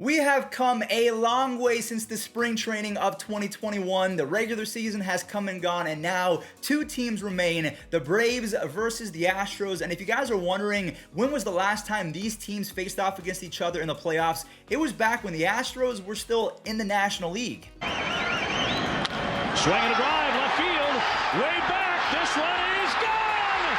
We have come a long way since the spring training of 2021. The regular season has come and gone, and now two teams remain, the Braves versus the Astros. And if you guys are wondering, when was the last time these teams faced off against each other in the playoffs? It was back when the Astros were still in the National League. Swing and a drive, left field, way back, this one is gone!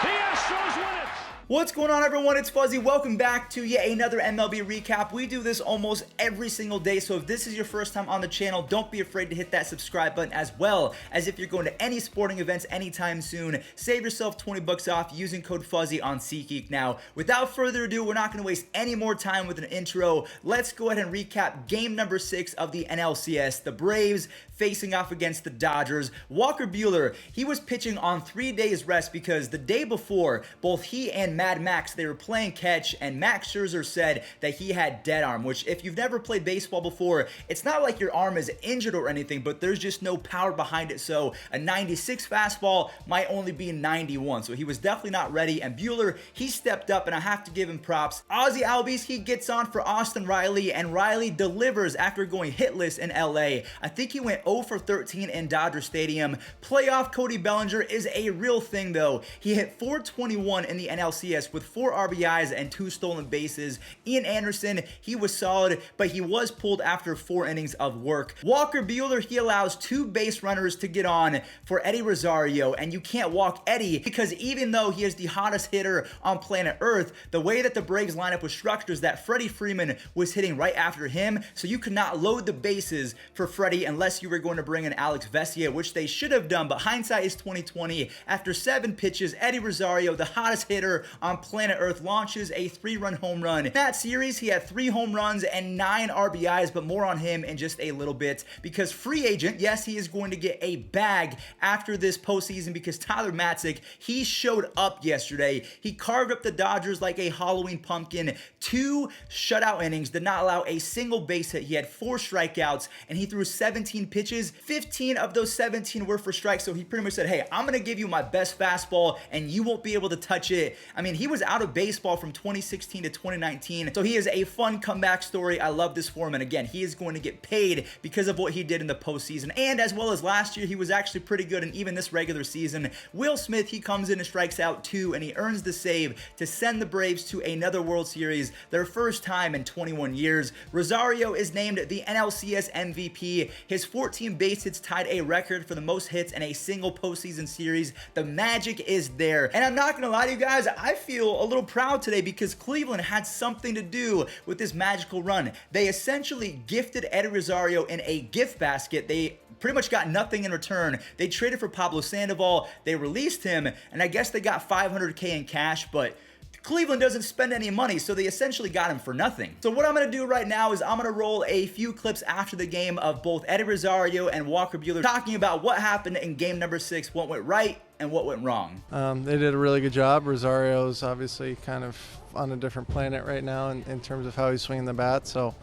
The Astros win it! What's going on, everyone? It's Fuzzy. Welcome back to yet another MLB recap. We do this almost every single day, so if this is your first time on the channel, don't be afraid to hit that subscribe button, as well as if you're going to any sporting events anytime soon, save yourself 20 bucks off using code Fuzzy on SeatGeek. Now, without further ado, we're not going to waste any more time with an intro. Let's go ahead and recap game number 6 of the NLCS. The Braves facing off against the Dodgers. Walker Buehler, he was pitching on 3 days rest because the day before, both he and Mad Max, they were playing catch, and Max Scherzer said that he had dead arm, which if you've never played baseball before, it's not like your arm is injured or anything, but there's just no power behind it, so a 96 fastball might only be 91, so he was definitely not ready, and Buehler, he stepped up, and I have to give him props. Ozzie Albies, he gets on for Austin Riley, and Riley delivers after going hitless in LA. I think he went 0 for 13 in Dodger Stadium. Playoff Cody Bellinger is a real thing, though. He hit .421 in the NLCS with 4 RBIs and 2 stolen bases. Ian Anderson, he was solid, but he was pulled after 4 innings of work. Walker Buehler, he allows 2 base runners to get on for Eddie Rosario, and you can't walk Eddie because even though he is the hottest hitter on planet Earth, the way that the Braves lineup was structured is that Freddie Freeman was hitting right after him, so you could not load the bases for Freddie unless you were going to bring in Alex Vesia, which they should have done, but hindsight is 2020. After 7 pitches, Eddie Rosario, the hottest hitter on planet Earth, launches a 3-run home run. In that series, he had 3 home runs and 9 RBIs, but more on him in just a little bit, because free agent, yes, he is going to get a bag after this postseason because Tyler Matzik, he showed up yesterday. He carved up the Dodgers like a Halloween pumpkin. 2 shutout innings, did not allow a single base hit. He had 4 strikeouts, and he threw 17 pitches. 15 of those 17 were for strikes, so he pretty much said, hey, I'm going to give you my best fastball, and you won't be able to touch it. I mean, he was out of baseball from 2016 to 2019, so he is a fun comeback story. I love this for him, and again, he is going to get paid because of what he did in the postseason, and as well as last year, he was actually pretty good, and even this regular season. Will Smith, he comes in and strikes out 2, and he earns the save to send the Braves to another World Series, their first time in 21 years. Rosario is named the NLCS MVP. His 14 base hits tied a record for the most hits in a single postseason series. The magic is there, and I'm not gonna lie to you guys, I feel a little proud today because Cleveland had something to do with this magical run. They essentially gifted Eddie Rosario in a gift basket. They pretty much got nothing in return. They traded for Pablo Sandoval, they released him, and I guess they got $500K in cash, but Cleveland doesn't spend any money, so they essentially got him for nothing. So what I'm going to do right now is I'm going to roll a few clips after the game of both Eddie Rosario and Walker Buehler talking about what happened in game number 6, what went right and what went wrong. They did a really good job. Rosario's obviously kind of on a different planet right now in terms of how he's swinging the bat, so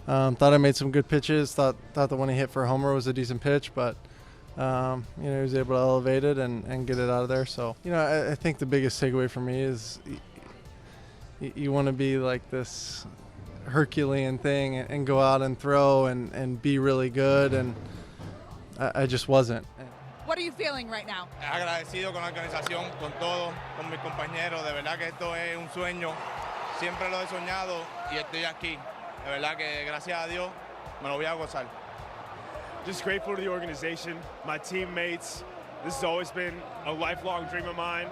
thought I made some good pitches. Thought the one he hit for a homer was a decent pitch, but he was able to elevate it and get it out of there. So, I think the biggest takeaway for me is you want to be like this Herculean thing and go out and throw and be really good, and I just wasn't. What are you feeling right now? Agradecido con la organización, con todo, con mis compañeros. De verdad que esto es un sueño. Siempre lo he soñado y estoy aquí. De verdad que gracias a Dios me lo voy a gozar. Just grateful to the organization, my teammates. This has always been a lifelong dream of mine,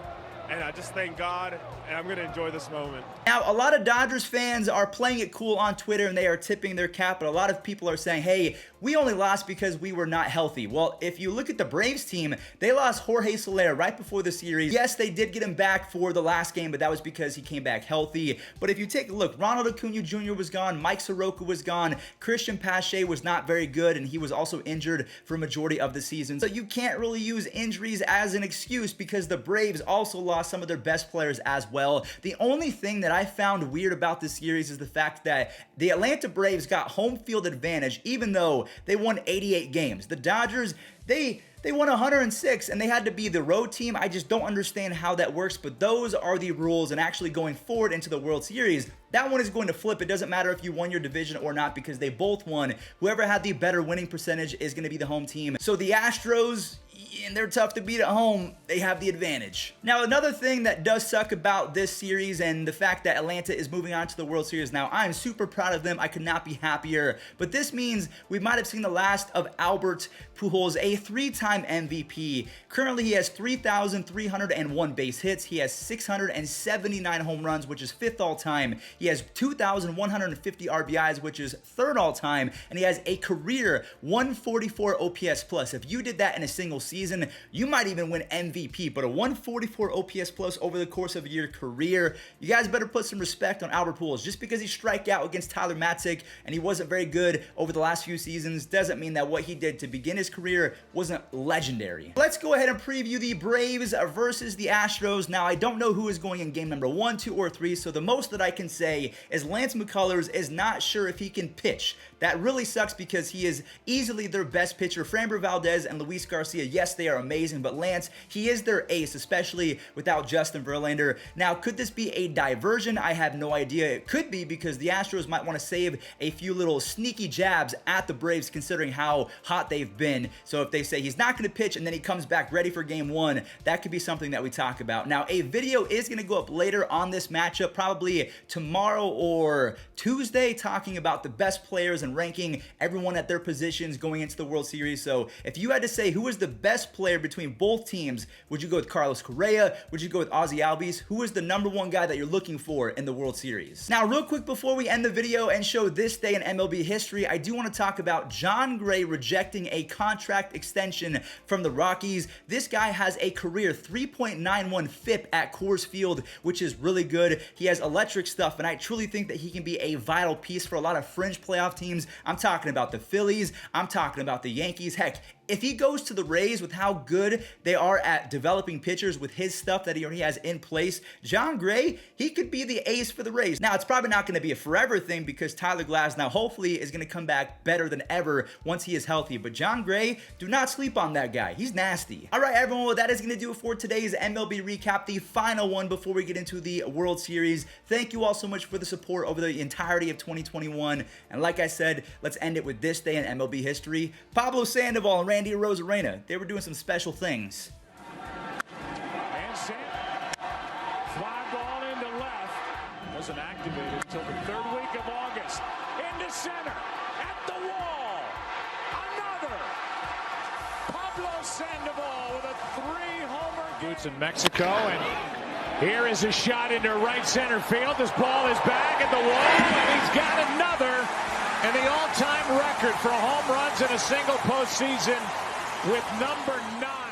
and I just thank God, and I'm going to enjoy this moment. Now, a lot of Dodgers fans are playing it cool on Twitter, and they are tipping their cap, but a lot of people are saying, hey, we only lost because we were not healthy. Well, if you look at the Braves team, they lost Jorge Soler right before the series. Yes, they did get him back for the last game, but that was because he came back healthy. But if you take a look, Ronald Acuna Jr. was gone, Mike Soroka was gone, Christian Pache was not very good, and he was also injured for a majority of the season. So you can't really use injuries as an excuse because the Braves also lost some of their best players as well. The only thing that I found weird about this series is the fact that the Atlanta Braves got home field advantage even though they won 88 games. The Dodgers, They won 106 and they had to be the road team. I just don't understand how that works, but those are the rules. And actually going forward into the World Series, that one is going to flip. It doesn't matter if you won your division or not because they both won. Whoever had the better winning percentage is going to be the home team. So the Astros, and they're tough to beat at home, they have the advantage. Now, another thing that does suck about this series and the fact that Atlanta is moving on to the World Series now, I'm super proud of them. I could not be happier. But this means we might have seen the last of Albert Pujols, a 3-time MVP. Currently, he has 3,301 base hits. He has 679 home runs, which is 5th all-time. He has 2,150 RBIs, which is 3rd all-time. And he has a career 144 OPS plus. If you did that in a single season, you might even win MVP. But a 144 OPS plus over the course of your career, you guys better put some respect on Albert Pujols. Just because he struck out against Tyler Matzik and he wasn't very good over the last few seasons doesn't mean that what he did to begin his career wasn't legendary. Let's go ahead and preview the Braves versus the Astros. Now, I don't know who is going in game number 1, 2, or 3, so the most that I can say is Lance McCullers is not sure if he can pitch. That really sucks because he is easily their best pitcher. Framber Valdez and Luis Garcia, yes, they are amazing, but Lance, he is their ace, especially without Justin Verlander. Now, could this be a diversion? I have no idea. It could be because the Astros might want to save a few little sneaky jabs at the Braves considering how hot they've been. So if they say he's not going to pitch and then he comes back ready for game 1, that could be something that we talk about. Now, a video is going to go up later on this matchup, probably tomorrow or Tuesday, talking about the best players and ranking everyone at their positions going into the World Series. So if you had to say who is the best player between both teams, would you go with Carlos Correa? Would you go with Ozzie Albies? Who is the #1 guy that you're looking for in the World Series? Now, real quick before we end the video and show this day in MLB history, I do want to talk about Jon Gray rejecting a contract extension from the Rockies. This guy has a career 3.91 FIP at Coors Field, which is really good. He has electric stuff, and I truly think that he can be a vital piece for a lot of fringe playoff teams. I'm talking about the Phillies. I'm talking about the Yankees. Heck, if he goes to the Rays with how good they are at developing pitchers with his stuff that he already has in place, Jon Gray, he could be the ace for the Rays. Now, it's probably not going to be a forever thing because Tyler Glass now hopefully is going to come back better than ever once he is healthy. But Jon Gray, do not sleep on that guy. He's nasty. All right, everyone, well, that is going to do it for today's MLB recap, the final one before we get into the World Series. Thank you all so much for the support over the entirety of 2021. And like I said, let's end it with this day in MLB history. Pablo Sandoval and Randy Arozarena, they were doing some special things. And fly ball into left. Wasn't activated until the 3rd week of August. Into center. At the wall. Another. Pablo Sandoval with a 3-homer. Boots in Mexico. And here is a shot into right center field. This ball is back at the wall. And he's got another. And the all-time record for home runs in a single postseason with #9.